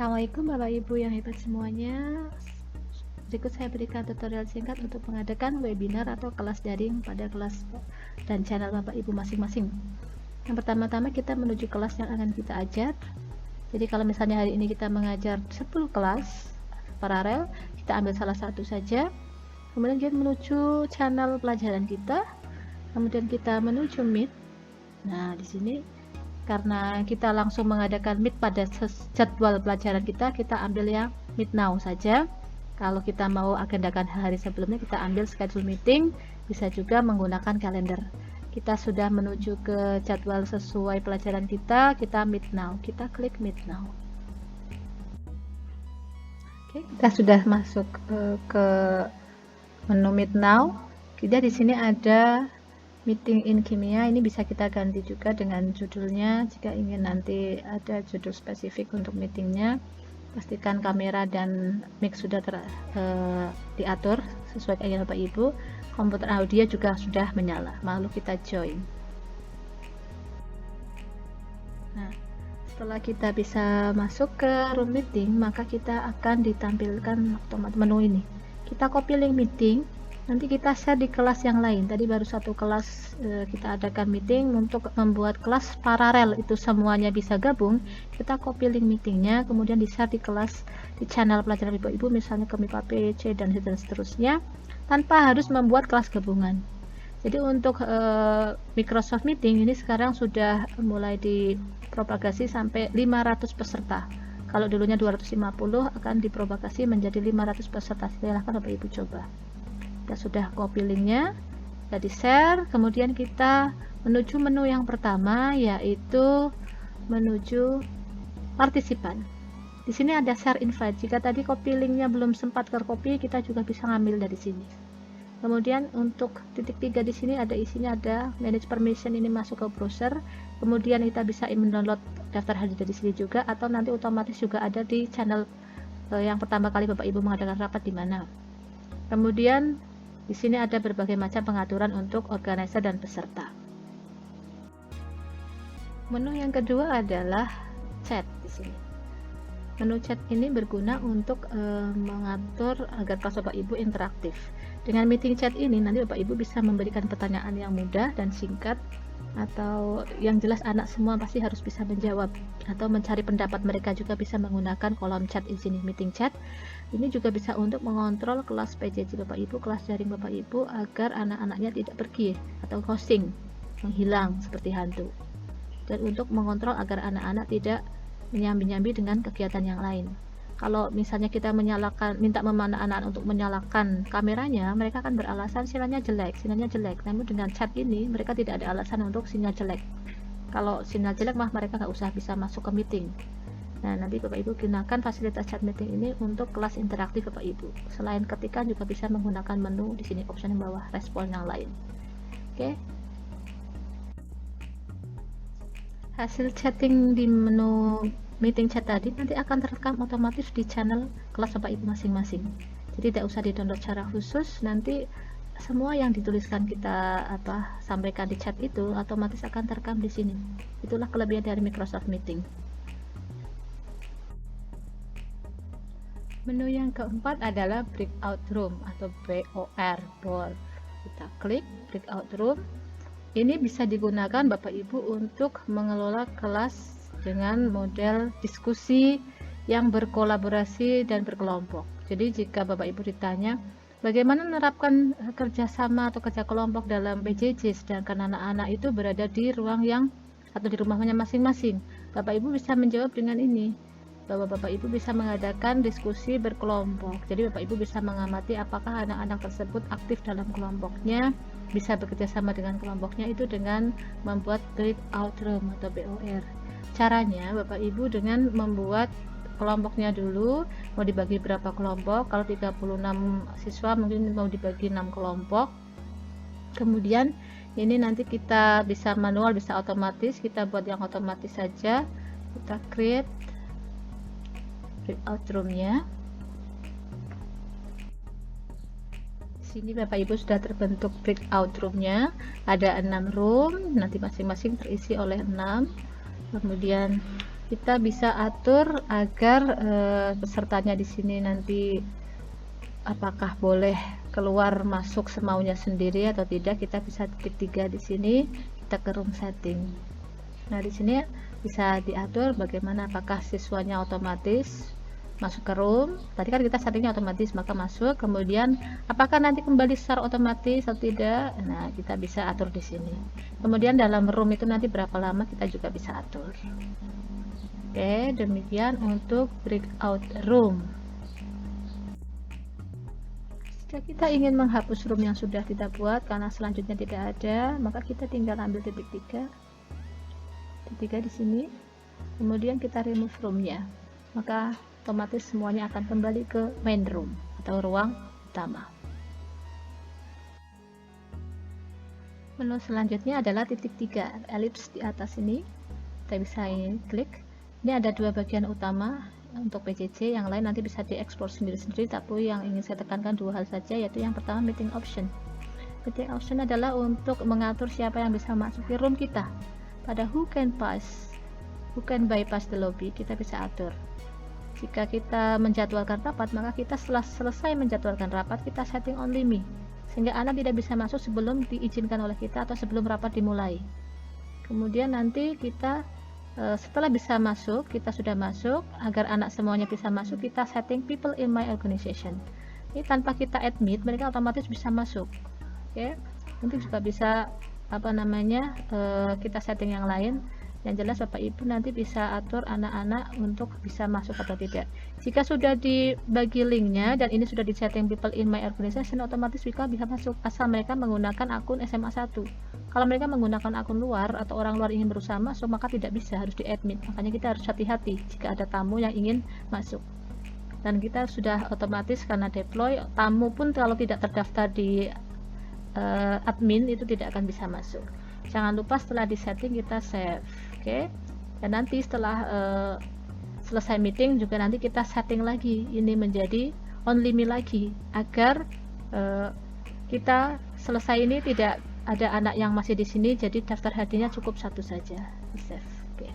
Assalamualaikum Bapak Ibu yang hebat semuanya. Berikut saya berikan tutorial singkat untuk mengadakan webinar atau kelas daring pada kelas dan channel Bapak Ibu masing-masing. Yang pertama-tama kita menuju kelas yang akan kita ajar. Jadi kalau misalnya hari ini kita mengajar 10 kelas paralel, kita ambil salah satu saja. Kemudian kita menuju channel pelajaran kita. Kemudian kita menuju Meet. Nah, di sini karena kita langsung mengadakan Meet pada jadwal pelajaran kita ambil yang Meet Now saja. Kalau kita mau agendakan hari sebelumnya, kita ambil schedule meeting, bisa juga menggunakan kalender. Kita sudah menuju ke jadwal sesuai pelajaran kita Meet Now. Kita klik Meet Now. Oke, kita sudah masuk ke menu Meet Now. Kita di sini ada Meeting in Kimia, ini bisa kita ganti juga dengan judulnya jika ingin nanti ada judul spesifik untuk meetingnya. Pastikan kamera dan mic sudah diatur sesuai keinginan Bapak Ibu. Komputer audio juga sudah menyala, lalu kita join. Nah, setelah kita bisa masuk ke room meeting, maka kita akan ditampilkan menu ini. Kita copy link meeting, nanti kita share di kelas yang lain. Tadi baru satu kelas kita adakan meeting untuk membuat kelas paralel, itu semuanya bisa gabung. Kita copy link meetingnya, kemudian di share di kelas di channel pelajaran Bapak Ibu, misalnya ke MIPA PC dan seterusnya, tanpa harus membuat kelas gabungan. Jadi untuk Microsoft Meeting ini sekarang sudah mulai dipropagasi sampai 500 peserta. Kalau dulunya 250 akan dipropagasi menjadi 500 peserta. Silahkan Bapak Ibu coba. Kita sudah copy linknya, kita di share, kemudian kita menuju menu yang pertama, yaitu menuju partisipan. Di sini ada share invite. Jika tadi copy linknya belum sempat tercopy, kita juga bisa ngambil dari sini. Kemudian untuk titik 3 di sini ada isinya, ada manage permission, ini masuk ke browser. Kemudian kita bisa mendownload daftar hadir dari sini juga, atau nanti otomatis juga ada di channel yang pertama kali Bapak Ibu mengadakan rapat di mana. Kemudian di sini ada berbagai macam pengaturan untuk organizer dan peserta. Menu yang kedua adalah chat di sini. Menu chat ini berguna untuk mengatur agar kelas Bapak Ibu interaktif. Dengan meeting chat ini nanti Bapak Ibu bisa memberikan pertanyaan yang mudah dan singkat, atau yang jelas anak semua pasti harus bisa menjawab, atau mencari pendapat mereka juga bisa menggunakan kolom chat di sini, meeting chat. Ini juga bisa untuk mengontrol kelas PJJ Bapak Ibu, kelas daring Bapak Ibu, agar anak-anaknya tidak pergi atau ghosting, menghilang seperti hantu. Dan untuk mengontrol agar anak-anak tidak menyambi-nyambi dengan kegiatan yang lain. Kalau misalnya kita minta anak-anak untuk menyalakan kameranya, mereka akan beralasan sinyalnya jelek. Namun dengan chat ini mereka tidak ada alasan untuk sinyal jelek. Kalau sinyal jelek mereka nggak usah bisa masuk ke meeting. Nah, nanti Bapak Ibu gunakan fasilitas chat meeting ini untuk kelas interaktif Bapak Ibu. Selain ketikan juga bisa menggunakan menu di sini, option yang bawah, respon yang lain. Oke. Hasil chatting di menu meeting chat tadi nanti akan terekam otomatis di channel kelas Bapak Ibu masing-masing. Jadi tidak usah di-download secara khusus, nanti semua yang dituliskan kita sampaikan di chat itu otomatis akan terekam di sini. Itulah kelebihan dari Microsoft Meeting. Menu yang keempat adalah breakout room atau BOR, board. Kita klik breakout room. Ini bisa digunakan Bapak Ibu untuk mengelola kelas dengan model diskusi yang berkolaborasi dan berkelompok. Jadi jika Bapak Ibu ditanya bagaimana menerapkan kerjasama atau kerja kelompok dalam PJJ, sedangkan anak-anak itu berada di ruang atau di rumahnya masing-masing, Bapak Ibu bisa menjawab dengan ini, bahwa Bapak Ibu bisa mengadakan diskusi berkelompok. Jadi Bapak Ibu bisa mengamati apakah anak-anak tersebut aktif dalam kelompoknya, bisa bekerja sama dengan kelompoknya itu dengan membuat breakout room atau BOR. Caranya Bapak Ibu dengan membuat kelompoknya dulu, mau dibagi berapa kelompok. Kalau 36 siswa mungkin mau dibagi 6 kelompok. Kemudian ini nanti kita bisa manual, bisa otomatis, kita buat yang otomatis saja. Kita create breakout room-nya. Di sini Bapak Ibu sudah terbentuk breakout room-nya. Ada 6 room, nanti masing-masing terisi oleh 6. Kemudian kita bisa atur agar pesertanya di sini nanti apakah boleh keluar masuk semaunya sendiri atau tidak. Kita bisa titik 3 di sini, kita ke room setting. Nah, di sini bisa diatur bagaimana, apakah siswanya otomatis masuk ke room. Tadi kan kita settingnya otomatis, maka masuk. Kemudian apakah nanti kembali secara otomatis atau tidak. Nah, kita bisa atur di sini. Kemudian dalam room itu nanti berapa lama kita juga bisa atur. Oke, demikian untuk breakout room. Jika kita ingin menghapus room yang sudah kita buat karena selanjutnya tidak ada, maka kita tinggal ambil titik 3 di sini, kemudian kita remove roomnya, maka otomatis semuanya akan kembali ke main room atau ruang utama. Menu selanjutnya adalah titik 3 ellipse di atas ini. Kita bisa klik. Ini ada 2 bagian utama untuk PJJ, yang lain nanti bisa diekspor sendiri-sendiri, tapi yang ingin saya tekankan 2 hal saja, yaitu yang pertama meeting option. Meeting option adalah untuk mengatur siapa yang bisa masuk ke room kita. Pada who can bypass the lobby, kita bisa atur. Jika kita menjadwalkan rapat, maka kita setelah selesai menjadwalkan rapat, kita setting only me, sehingga anak tidak bisa masuk sebelum diizinkan oleh kita atau sebelum rapat dimulai. Kemudian nanti kita setelah bisa masuk, kita sudah masuk, agar anak semuanya bisa masuk, kita setting people in my organization. Ini tanpa kita admit, mereka otomatis bisa masuk. Oke, nanti juga bisa kita setting yang lain. Yang jelas Bapak Ibu nanti bisa atur anak-anak untuk bisa masuk atau tidak. Jika sudah dibagi linknya dan ini sudah di setting people in my organization, otomatis mereka bisa masuk asal mereka menggunakan akun SMA 1. Kalau mereka menggunakan akun luar atau orang luar ingin berusaha masuk, maka tidak bisa, harus di-admit. Makanya kita harus hati-hati jika ada tamu yang ingin masuk. Dan kita sudah otomatis karena deploy, tamu pun kalau tidak terdaftar di admin itu tidak akan bisa masuk. Jangan lupa setelah di setting kita save. Oke. Dan nanti setelah selesai meeting juga nanti kita setting lagi ini menjadi only me lagi, agar kita selesai ini tidak ada anak yang masih di sini, jadi daftar hadirnya cukup 1 saja. Di save. Oke.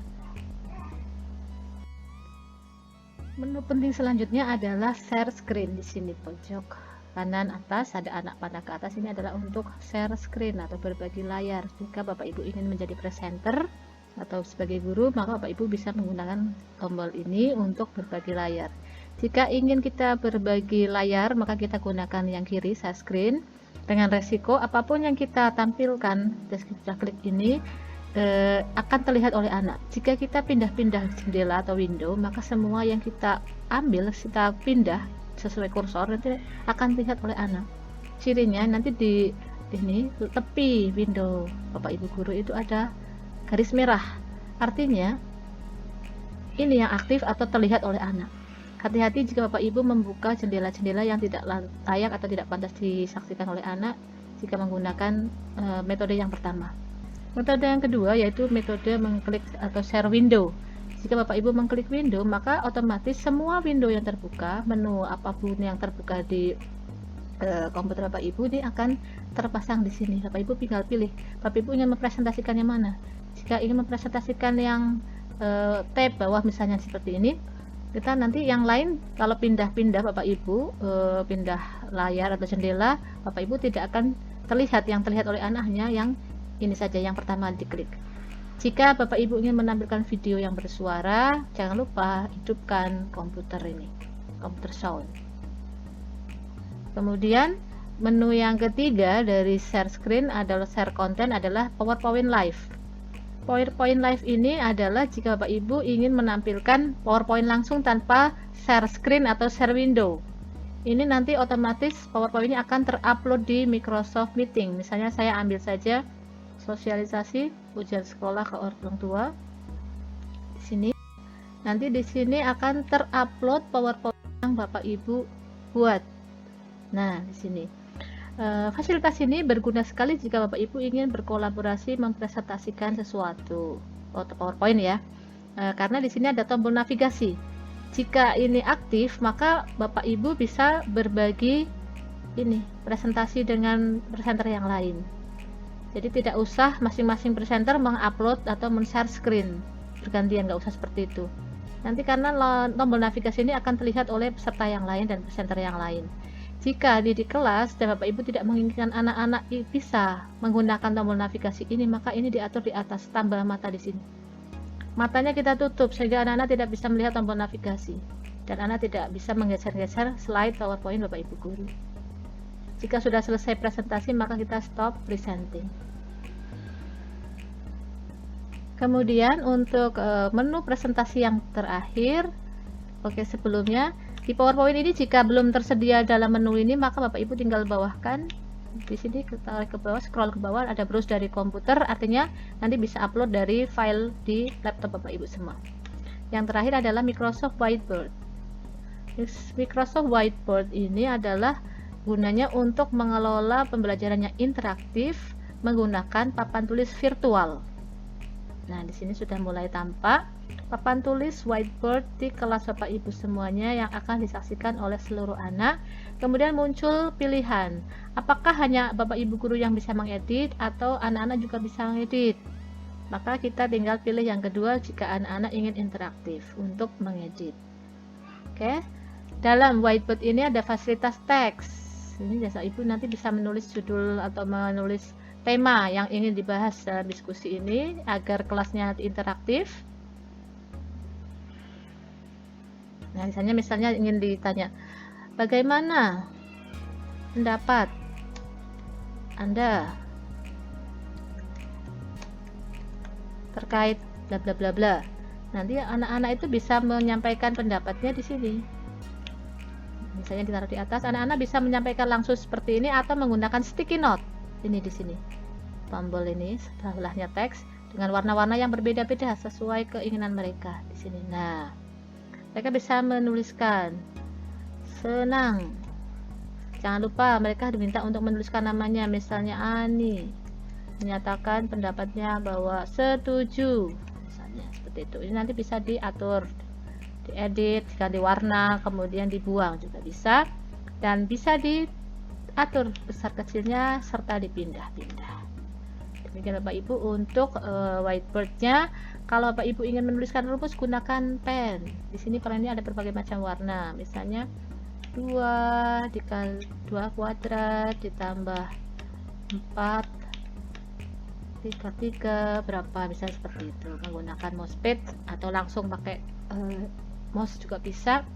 Menu penting selanjutnya adalah share screen. Di sini pojok kanan atas ada anak panah ke atas, ini adalah untuk share screen atau berbagi layar. Jika Bapak Ibu ingin menjadi presenter atau sebagai guru, maka Bapak Ibu bisa menggunakan tombol ini untuk berbagi layar. Jika ingin kita berbagi layar, maka kita gunakan yang kiri, share screen. Dengan resiko apapun yang kita tampilkan, kita klik ini akan terlihat oleh anak. Jika kita pindah-pindah jendela atau window, maka semua yang kita ambil, kita pindah sesuai kursor, nanti akan terlihat oleh anak. Cirinya nanti di ini tepi window Bapak Ibu guru itu ada garis merah, artinya ini yang aktif atau terlihat oleh anak. Hati-hati jika Bapak Ibu membuka jendela-jendela yang tidak layak atau tidak pantas disaksikan oleh anak jika menggunakan metode yang pertama. Metode yang kedua yaitu metode mengklik atau share window. Jika Bapak Ibu mengklik window, maka otomatis semua window yang terbuka, menu apapun yang terbuka di komputer Bapak Ibu ini akan terpasang di sini. Bapak Ibu tinggal pilih. Bapak Ibu ingin mempresentasikan yang mana? Jika ingin mempresentasikan yang tab bawah misalnya seperti ini, kita nanti yang lain kalau pindah-pindah Bapak Ibu pindah layar atau jendela, Bapak Ibu tidak akan terlihat. Yang terlihat oleh anak hanya yang ini saja, yang pertama diklik. Jika Bapak Ibu ingin menampilkan video yang bersuara, jangan lupa hidupkan komputer ini, komputer sound. Kemudian menu yang ketiga dari share screen adalah share content, adalah PowerPoint Live. PowerPoint Live ini adalah jika Bapak Ibu ingin menampilkan PowerPoint langsung tanpa share screen atau share window. Ini nanti otomatis PowerPoint ini akan terupload di Microsoft Meeting. Misalnya saya ambil saja sosialisasi ujian sekolah ke orang tua. Di sini nanti di sini akan terupload PowerPoint yang Bapak Ibu buat. Nah, di sini fasilitas ini berguna sekali jika Bapak Ibu ingin berkolaborasi mempresentasikan sesuatu atau PowerPoint ya, karena di sini ada tombol navigasi. Jika ini aktif, maka Bapak Ibu bisa berbagi ini presentasi dengan presenter yang lain. Jadi tidak usah masing-masing presenter mengupload atau men-share screen. bergantian, nggak usah seperti itu. Nanti karena tombol navigasi ini akan terlihat oleh peserta yang lain dan presenter yang lain. Jika di kelas dan Bapak Ibu tidak menginginkan anak-anak bisa menggunakan tombol navigasi ini, maka ini diatur di atas, tambah mata di sini. Matanya kita tutup sehingga anak-anak tidak bisa melihat tombol navigasi dan anak tidak bisa menggeser-geser slide PowerPoint Bapak Ibu guru. Jika sudah selesai presentasi, maka kita stop presenting. Kemudian untuk menu presentasi yang terakhir, sebelumnya di PowerPoint ini jika belum tersedia dalam menu ini, maka Bapak Ibu tinggal bawahkan. Di sini kita tarik ke bawah, scroll ke bawah, ada browse dari komputer, artinya nanti bisa upload dari file di laptop Bapak Ibu semua. Yang terakhir adalah Microsoft Whiteboard. Microsoft Whiteboard ini adalah gunanya untuk mengelola pembelajaran yang interaktif menggunakan papan tulis virtual. Nah, di sini sudah mulai tampak papan tulis whiteboard di kelas Bapak Ibu semuanya yang akan disaksikan oleh seluruh anak. Kemudian muncul pilihan, apakah hanya Bapak Ibu guru yang bisa mengedit atau anak-anak juga bisa mengedit. Maka kita tinggal pilih yang kedua jika anak-anak ingin interaktif untuk mengedit. Oke. Dalam whiteboard ini ada fasilitas teks. Ini Bapak Ibu nanti bisa menulis judul atau menulis tema yang ingin dibahas dalam diskusi ini agar kelasnya interaktif. Nah, misalnya ingin ditanya, bagaimana pendapat Anda terkait bla bla bla bla. Nanti anak-anak itu bisa menyampaikan pendapatnya di sini. Misalnya ditaruh di atas, anak-anak bisa menyampaikan langsung seperti ini atau menggunakan sticky note. Ini di sini tombol ini sebelahnya teks dengan warna-warna yang berbeda-beda sesuai keinginan mereka di sini. Nah, mereka bisa menuliskan senang. Jangan lupa mereka diminta untuk menuliskan namanya, misalnya Ani menyatakan pendapatnya bahwa setuju, misalnya seperti itu. Ini nanti bisa diatur, diedit, ganti warna, kemudian dibuang juga bisa, dan bisa diatur besar kecilnya serta dipindah-pindah. Demikian Bapak Ibu untuk whiteboardnya. Kalau Bapak Ibu ingin menuliskan rumus, gunakan pen. Di sini pennya ada berbagai macam warna, misalnya 2 dikali 2 kuadrat ditambah 4 3 berapa, misalnya seperti itu. Menggunakan mousepad atau langsung pakai mouse juga bisa.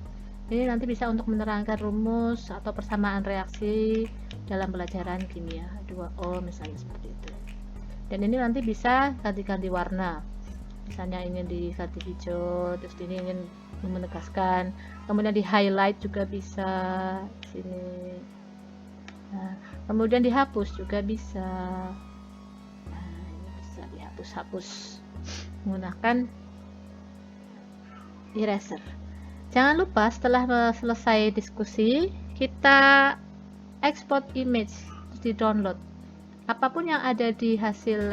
Ini nanti bisa untuk menerangkan rumus atau persamaan reaksi dalam pelajaran kimia 2O misalnya seperti itu. Dan ini nanti bisa ganti-ganti warna, misalnya ingin diganti hijau, terus ini ingin menegaskan, kemudian di highlight juga bisa sini. Nah, kemudian dihapus juga bisa. Nah, ini bisa dihapus menggunakan eraser. Jangan lupa setelah selesai diskusi, kita export image, di download. Apapun yang ada di hasil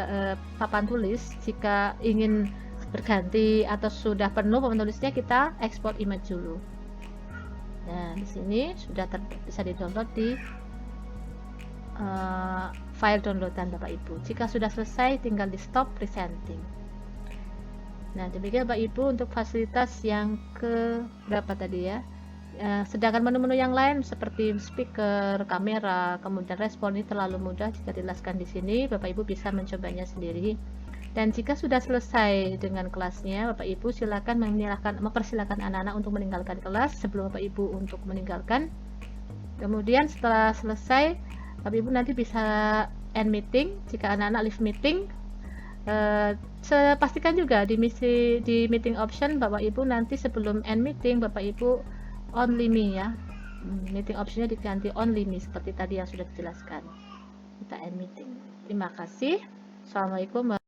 papan tulis, jika ingin berganti atau sudah penuh papan tulisnya, kita ekspor image dulu. Nah, di sini sudah bisa di-download di file downloadan Bapak Ibu. Jika sudah selesai, tinggal di stop presenting. Nah, demikian Bapak Ibu untuk fasilitas yang ke berapa tadi ya. Sedangkan menu-menu yang lain seperti speaker, kamera, kemudian respon ini terlalu mudah jika dijelaskan di sini. Bapak Ibu bisa mencobanya sendiri. Dan jika sudah selesai dengan kelasnya, Bapak Ibu silakan mempersilahkan anak-anak untuk meninggalkan kelas sebelum Bapak Ibu untuk meninggalkan. Kemudian setelah selesai, Bapak Ibu nanti bisa end meeting. Jika anak-anak leave meeting, pastikan juga di meeting option Bapak Ibu nanti sebelum end meeting Bapak Ibu only me ya, meeting optionnya diganti only me seperti tadi yang sudah dijelaskan. Kita end meeting. Terima kasih. Assalamualaikum.